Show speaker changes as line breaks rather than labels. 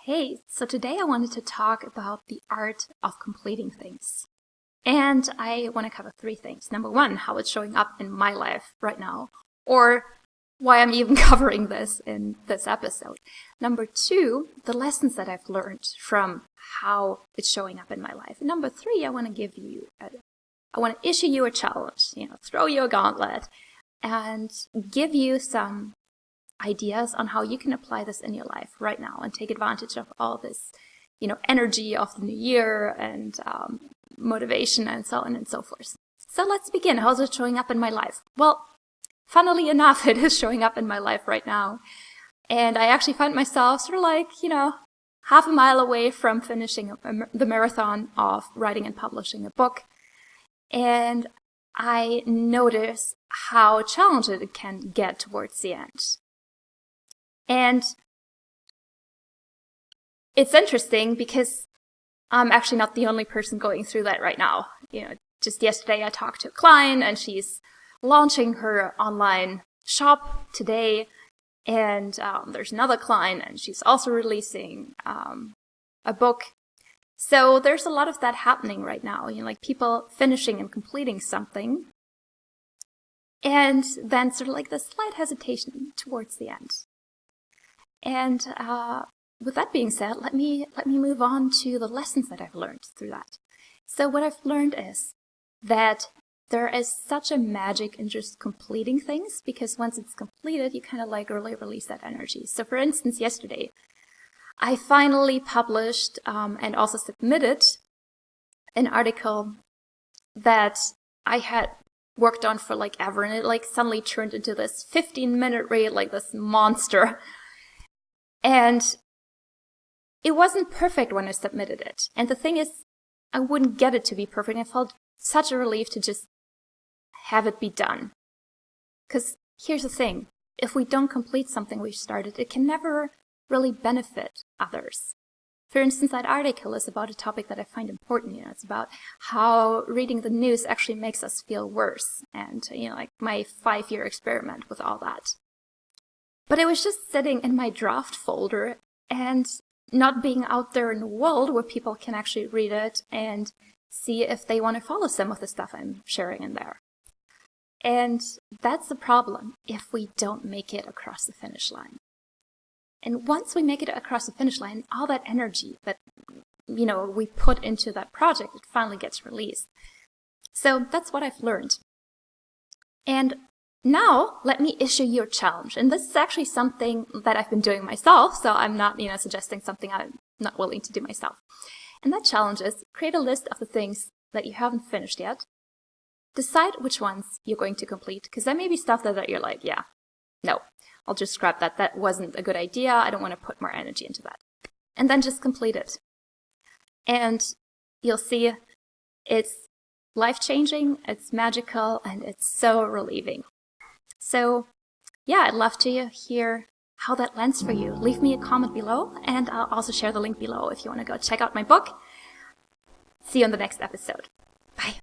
Hey, so today I wanted to talk about the art of completing things. And I want to cover three things. Number one, how it's showing up in my life right now, or why I'm even covering this in this episode. Number two, the lessons that I've learned from how it's showing up in my life. And number three, I want to issue you a challenge, throw you a gauntlet and give you some ideas on how you can apply this in your life right now and take advantage of all this, energy of the new year and motivation and so on and so forth. So let's begin. How's it showing up in my life? Well, funnily enough, it is showing up in my life right now. And I actually find myself sort of half a mile away from finishing the marathon of writing and publishing a book. And I notice how challenging it can get towards the end. And it's interesting because I'm actually not the only person going through that right now. Just yesterday I talked to a client and she's launching her online shop today. And there's another client and she's also releasing a book. So there's a lot of that happening right now, like people finishing and completing something. And then sort of like this slight hesitation towards the end. And with that being said, let me move on to the lessons that I've learned through that. So what I've learned is that there is such a magic in just completing things, because once it's completed, you kind of really release that energy. So for instance, yesterday, I finally published and also submitted an article that I had worked on for ever, and it suddenly turned into this 15-minute read, this monster. And it wasn't perfect when I submitted it. And the thing is, I wouldn't get it to be perfect. I felt such a relief to just have it be done. Because here's the thing. If we don't complete something we've started, it can never really benefit others. For instance, that article is about a topic that I find important. It's about how reading the news actually makes us feel worse. And, my 5-year experiment with all that. But it was just sitting in my draft folder and not being out there in the world where people can actually read it and see if they want to follow some of the stuff I'm sharing in there. And that's the problem if we don't make it across the finish line. And once we make it across the finish line, all that energy that, we put into that project, it finally gets released. So that's what I've learned. And now, let me issue you a challenge. And this is actually something that I've been doing myself, so I'm not, suggesting something I'm not willing to do myself. And that challenge is create a list of the things that you haven't finished yet. Decide which ones you're going to complete, because there may be stuff that you're like, yeah, no, I'll just scrap that. That wasn't a good idea. I don't want to put more energy into that. And then just complete it. And you'll see it's life-changing, it's magical, and it's so relieving. So, yeah, I'd love to hear how that lands for you. Leave me a comment below, and I'll also share the link below if you want to go check out my book. See you on the next episode. Bye.